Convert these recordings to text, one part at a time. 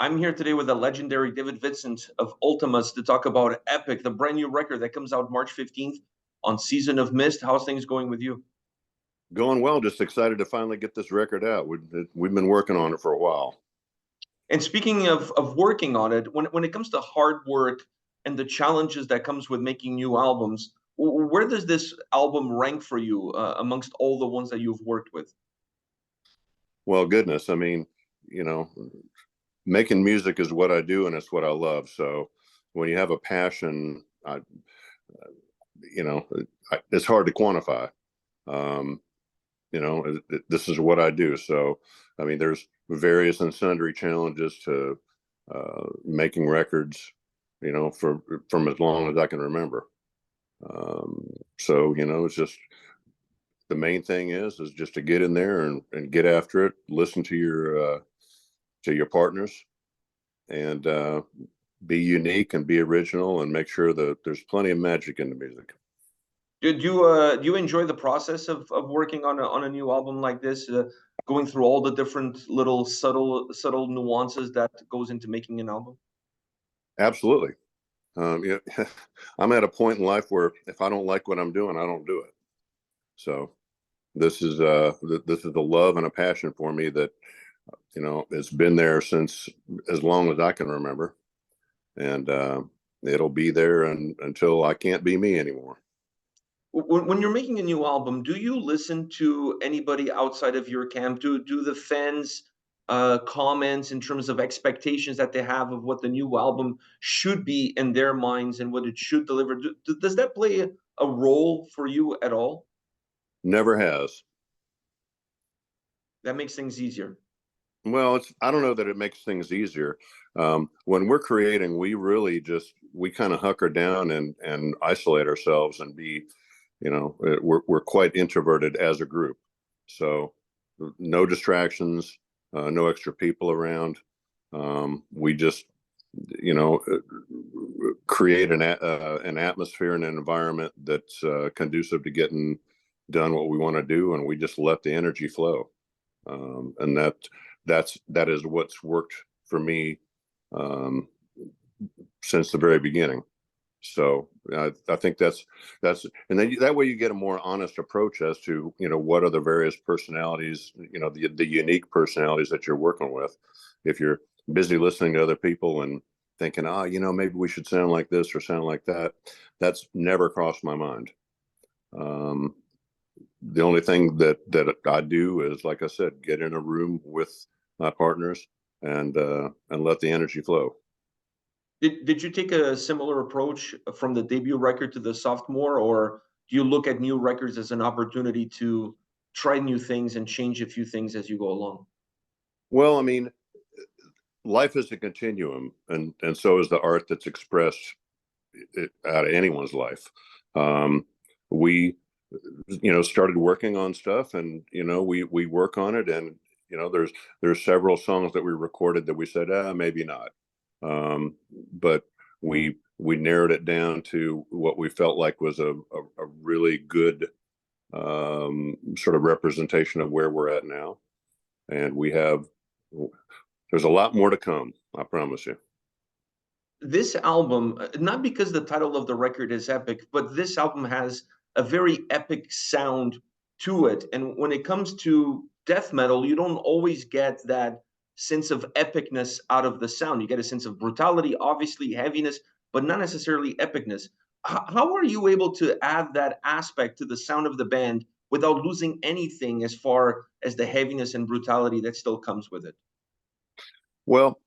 I'm here today with the legendary Vincent of Vltimas to talk about Epic, the brand new record that comes out March 15th on Season of Mist. How's things going with you? Going well. Just excited to finally get this record out. We've been working on it for a while. And speaking of working on it, when it comes to hard work and the challenges that comes with making new albums, where does this album rank for you amongst all the ones that you've worked with? Well, goodness, I mean, you know, making music is what I do and it's what I love. So when you have a passion, it's hard to quantify. Um, this is what I do. So, I mean, there's various and sundry challenges to making records, from as long as I can remember. It's just the main thing is just to get in there and get after it, listen to your partners, and be unique and be original, and make sure that there's plenty of magic in the music. Do you enjoy the process of working on a new album like this, going through all the different little subtle nuances that goes into making an album? Absolutely. I'm at a point in life where if I don't like what I'm doing, I don't do it. So this is a love and a passion for me that it's been there since as long as I can remember, and it'll be there until I can't be me anymore. When you're making a new album, do you listen to anybody outside of your camp? Do the fans comments in terms of expectations that they have of what the new album should be in their minds and what it should deliver? Does that play a role for you at all? Never has. That makes things easier. Well, I don't know that it makes things easier. When we're creating, we kind of hunker down and isolate ourselves and be, we're quite introverted as a group. So no distractions, no extra people around. We just, create an atmosphere and an environment that's conducive to getting done what we want to do, and we just let the energy flow. And that is what's worked for me since the very beginning. So I think that's and then that way you get a more honest approach as to what are the various personalities, the unique personalities that you're working with. If you're busy listening to other people and thinking, maybe we should sound like this or sound like that, that's never crossed my mind. The only thing that I do is, like I said, get in a room with my partners and let the energy flow. Did you take a similar approach from the debut record to the sophomore, or do you look at new records as an opportunity to try new things and change a few things as you go along? Well, I mean, life is a continuum, and so is the art that's expressed out of anyone's life. We started working on stuff, and we work on it, and there's several songs that we recorded that we said maybe not, but we narrowed it down to what we felt like was a really good sort of representation of where we're at now, and there's a lot more to come, I promise you. This album, not because the title of the record is epic, but this album has a very epic sound to it. And when it comes to death metal, you don't always get that sense of epicness out of the sound. You get a sense of brutality, obviously heaviness, but not necessarily epicness. How are you able to add that aspect to the sound of the band without losing anything as far as the heaviness and brutality that still comes with it? Well,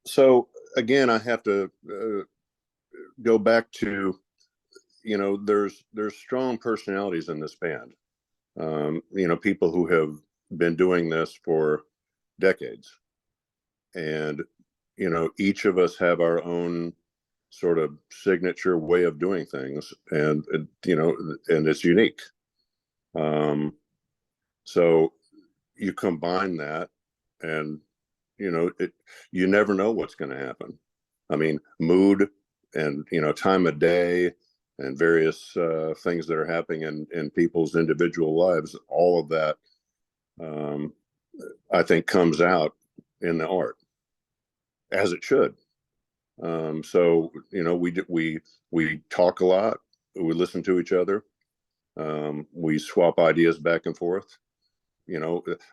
so again, I have to go back to, there's strong personalities in this band. People who have been doing this for decades, and each of us have our own sort of signature way of doing things, and and it's unique. So you combine that, and you never know what's going to happen. I mean, mood and time of day and various things that are happening in people's individual lives, all of that I think comes out in the art. as it should. So we talk a lot, we listen to each other, we swap ideas back and forth.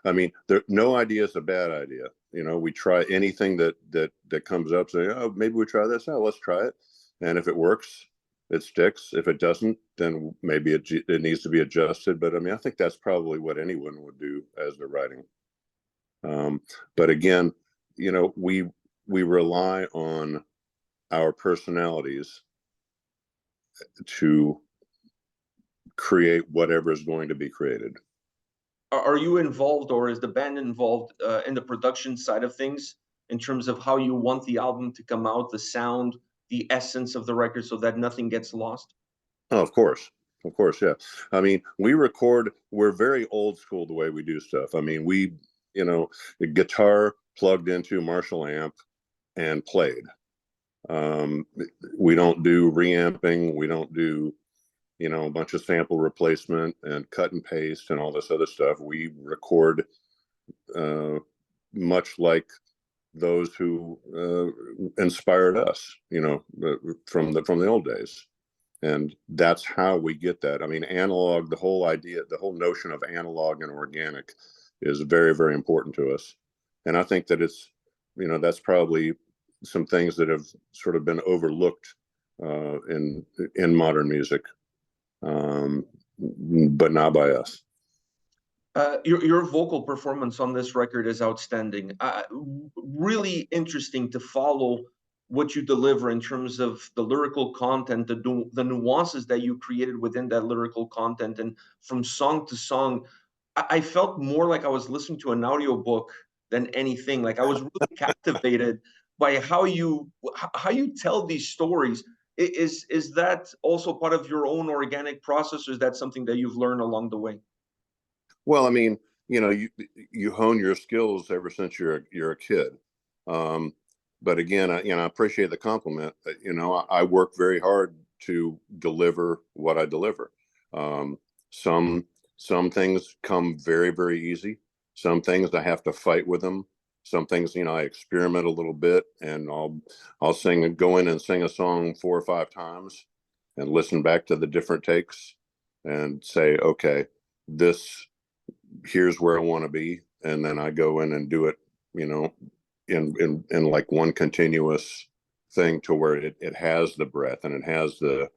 I mean, no idea is a bad idea. We try anything that comes up, say, oh, maybe we try this out, let's try it. And if it works, it sticks. If it doesn't, then maybe it needs to be adjusted. But I mean, I think that's probably what anyone would do as they're writing. But again, we rely on our personalities to create whatever is going to be created. Are you involved, or is the band involved in the production side of things in terms of how you want the album to come out, the sound, the essence of the record, so that nothing gets lost? Oh, of course, yeah. I mean, we're very old school the way we do stuff. I mean, the guitar plugged into Marshall amp and played. Um, we don't do reamping. We don't do, a bunch of sample replacement and cut and paste and all this other stuff. We record much like those who inspired us, from the old days. And that's how we get that. I mean, analog, the whole idea, the whole notion of analog and organic is very, very important to us. And I think that that's probably some things that have sort of been overlooked in modern music, but not by us. Your vocal performance on this record is outstanding. Really interesting to follow what you deliver in terms of the lyrical content, the nuances that you created within that lyrical content, and from song to song. I felt more like I was listening to an audiobook than anything. Like I was really captivated by how you tell these stories. Is that also part of your own organic process, or is that something that you've learned along the way? Well, I mean, you hone your skills ever since you're a kid. Um, but again, I appreciate the compliment. I work very hard to deliver what I deliver. Um, some some things come very, very easy. Some things I have to fight with them. Some things, I experiment a little bit, and I'll go in and sing a song 4 or 5 times, and listen back to the different takes, and say, okay, this here's where I want to be, and then I go in and do it, in like one continuous thing, to where it has the breath, and it has the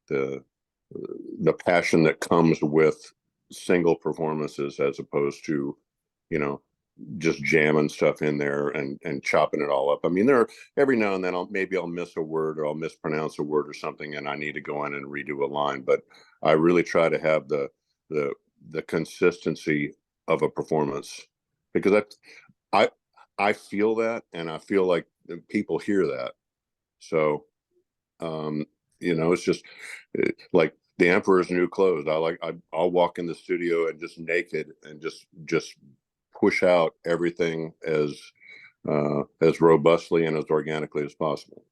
the passion that comes with single performances, as opposed to, you know, just jamming stuff in there and chopping it all up. I mean, every now and then I'll miss a word, or I'll mispronounce a word or something, and I need to go in and redo a line. But I really try to have the the consistency of a performance, because I I feel that, and I feel like people hear that. So it's just like the emperor's new clothes. I'll walk in the studio and just naked, and just push out everything as robustly and as organically as possible.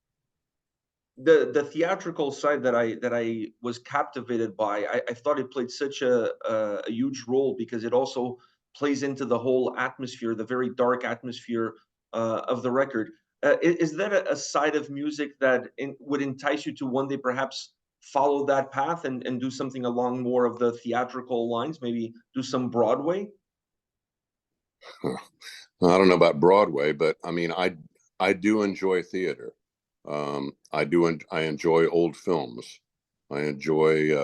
The theatrical side that I was captivated by, I thought it played such a huge role, because it also plays into the whole atmosphere, the very dark atmosphere of the record. Is that a side of music that would entice you to one day perhaps follow that path and do something along more of the theatrical lines, maybe do some Broadway? I don't know about Broadway, but I mean, I do enjoy theater. I enjoy old films. I enjoy,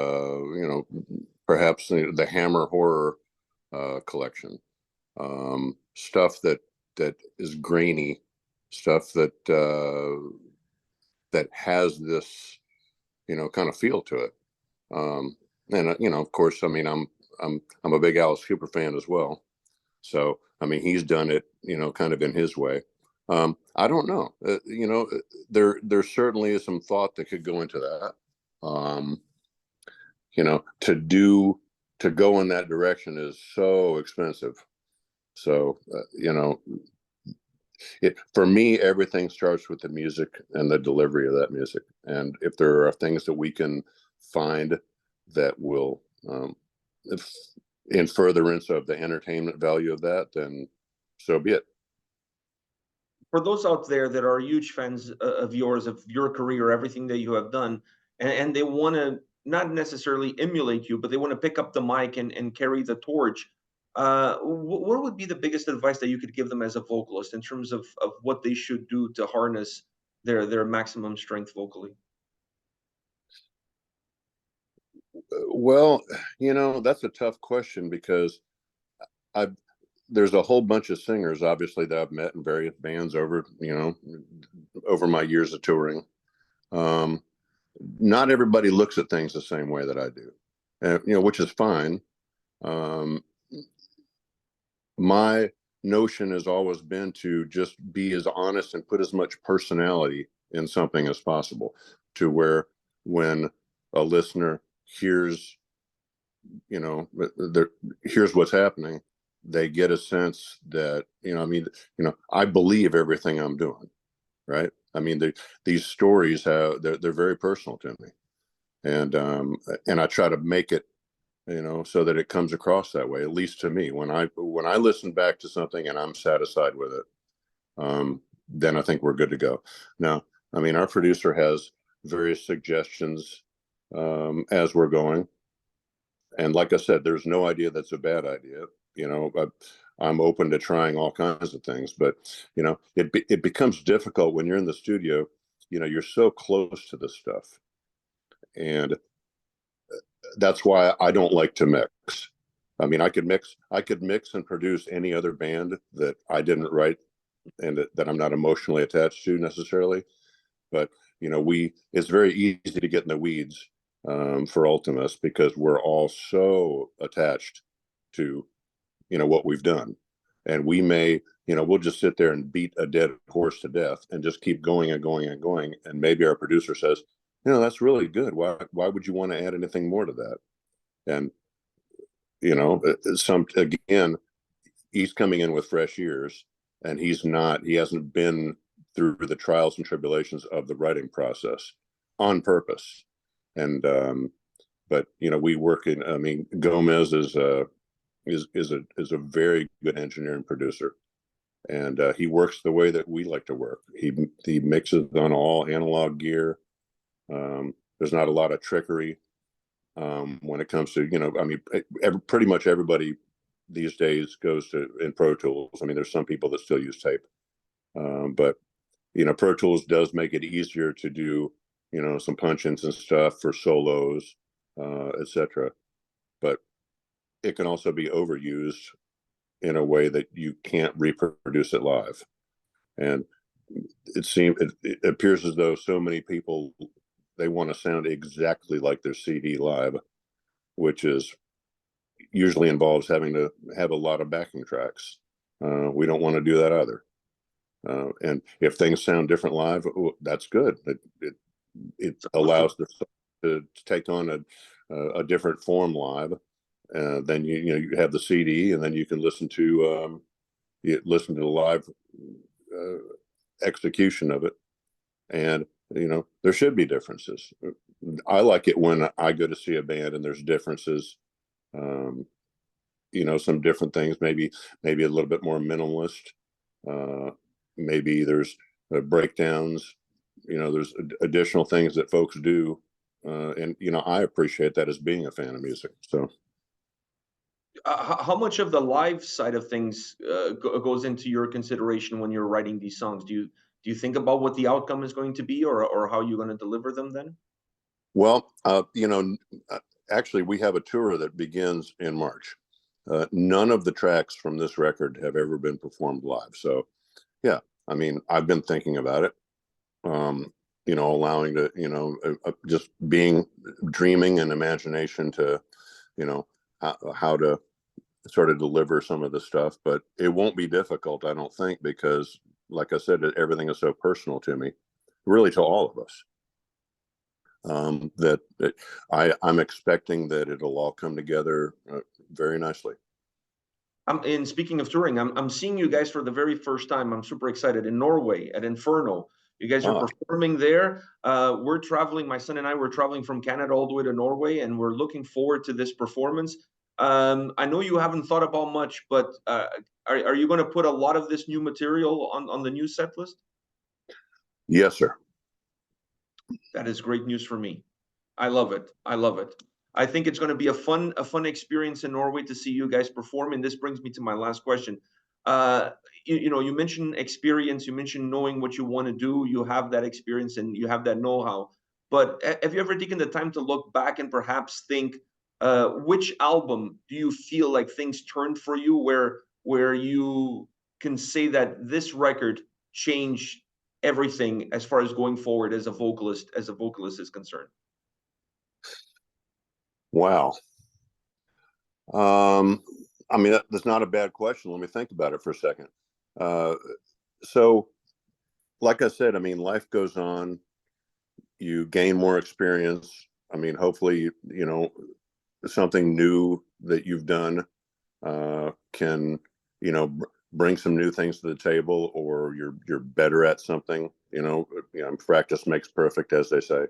perhaps the Hammer horror collection, stuff that is grainy, stuff that has this, kind of feel to it. And of course, I mean, I'm a big Alice Cooper fan as well. So, I mean, he's done it, kind of in his way. I don't know. There certainly is some thought that could go into that. Um, to go in that direction is so expensive. So, for me, everything starts with the music and the delivery of that music. And if there are things that we can find that will, if, in furtherance of the entertainment value of that, then so be it. for those out there that are huge fans of yours, of your career, everything that you have done, and they want to not necessarily emulate you, but they want to pick up the mic and carry the torch, what would be the biggest advice that you could give them as a vocalist in terms of what they should do to harness their maximum strength vocally? Well, that's a tough question because I've there's a whole bunch of singers, obviously, that I've met in various bands over my years of touring. Um, Not everybody looks at things the same way that I do, which is fine. Um, my notion has always been to just be as honest and put as much personality in something as possible, to where when a listener hears, here's what's happening, they get a sense that, I believe everything I'm doing, right? I mean, these stories they're very personal to me, and I try to make it, so that it comes across that way, at least to me. When I listen back to something and I'm satisfied with it, then I think we're good to go. Now, I mean, our producer has various suggestions as we're going, and like I said, there's no idea that's a bad idea. I'm open to trying all kinds of things, but it becomes difficult when you're in the studio. You're so close to this stuff, and that's why I don't like to mix. I mean, I could mix and produce any other band that I didn't write and that I'm not emotionally attached to necessarily. But it's very easy to get in the weeds for Ultimus because we're all so attached to what we've done, and we'll just sit there and beat a dead horse to death and just keep going and going and going. And maybe our producer says, that's really good. Why would you want to add anything more to that? And again, he's coming in with fresh ears, and he hasn't been through the trials and tribulations of the writing process on purpose. And but we work in. I mean, Gomez is a very good engineer and producer, and he works the way that we like to work. He mixes on all analog gear. There's not a lot of trickery when it comes to, I mean, pretty much everybody these days goes to in Pro Tools. I mean, there's some people that still use tape, but Pro Tools does make it easier to do, some punch-ins and stuff for solos, etc. But it can also be overused in a way that you can't reproduce it live. And it appears as though so many people, they want to sound exactly like their CD live, which is usually involves having to have a lot of backing tracks. We don't want to do that either. And if things sound different live, that's good. It allows the song to take on a different form live. Then you have the CD, and then you can listen to the live execution of it. And there should be differences. I like it when I go to see a band and there's differences. Some different things, maybe a little bit more minimalist. Maybe there's breakdowns. There's additional things that folks do, and I appreciate that as being a fan of music. So. How much of the live side of things goes into your consideration when you're writing these songs? Do you think about what the outcome is going to be, or how you're going to deliver them then? Well, actually, we have a tour that begins in March. None of the tracks from this record have ever been performed live. So, yeah, I mean, I've been thinking about it. Allowing to, just dreaming and imagination to, how to sort of deliver some of the stuff. But it won't be difficult, I don't think, because, like I said, everything is so personal to me, really to all of us. That I'm expecting that it'll all come together very nicely. And speaking of touring, I'm seeing you guys for the very first time. I'm super excited in Norway at Inferno. You guys are performing there. We're traveling. My son and I were traveling from Canada all the way to Norway, and we're looking forward to this performance. I know you haven't thought about much, but Are you going to put a lot of this new material on the new set list? Yes, sir. That is great news for me. I love it. I love it. I think it's going to be a fun experience in Norway to see you guys perform. And this brings me to my last question. You know, you mentioned experience. You mentioned knowing what you want to do. You have that experience and you have that know-how. But have you ever taken the time to look back and perhaps think, which album do you feel like things turned for you, where you can say that this record changed everything as far as going forward as a vocalist is concerned? Wow. I mean, that's not a bad question. Let me think about it for a second. Uh, so, like I said, I mean, life goes on. You gain more experience. I mean, hopefully, you know, something new that you've done can, you know, bring some new things to the table, or you're better at something. You know, practice makes perfect, as they say.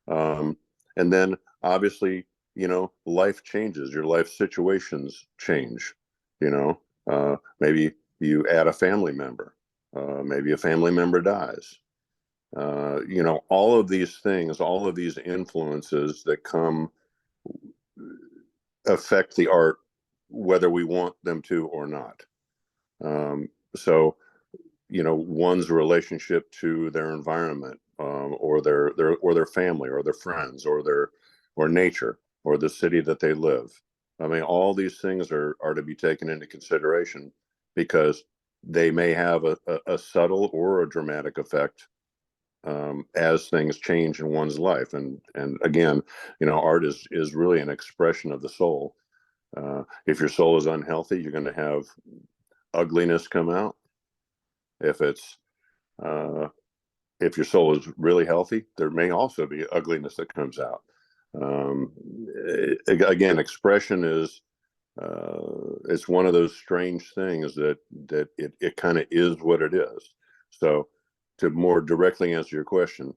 And then obviously, you know, life changes, your life situations change, you know, maybe you add a family member, maybe a family member dies. You know, all of these things, all of these influences that come affect the art, whether we want them to or not. So, you know, one's relationship to their environment, or their family, or their friends, or nature, or the city that they live. I mean, all these things are to be taken into consideration, because they may have a subtle or a dramatic effect, as things change in one's life. And again, you know, art is really an expression of the soul. If your soul is unhealthy, you're going to have ugliness come out. If it's if your soul is really healthy, there may also be ugliness that comes out. Again, expression is it's one of those strange things that it kind of is what it is. So, to more directly answer your question,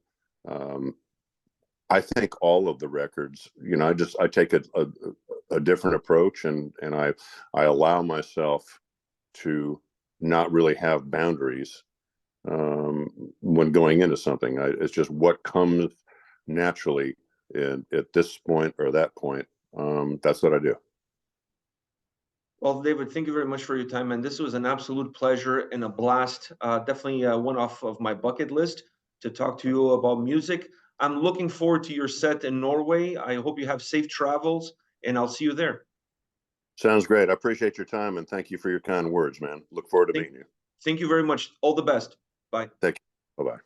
I think all of the records, you know, I take a different approach, and I allow myself to not really have boundaries when going into something. It's just what comes naturally at this point or that point. That's what I do. Well, David, thank you very much for your time, and this was an absolute pleasure and a blast. Definitely one off of my bucket list to talk to you about music. I'm looking forward to your set in Norway. I hope you have safe travels, and I'll see you there. Sounds great. I appreciate your time, and thank you for your kind words, man. Look forward to Thank, meeting you. thank you very much. All the best. Bye. Thank you. Bye-bye.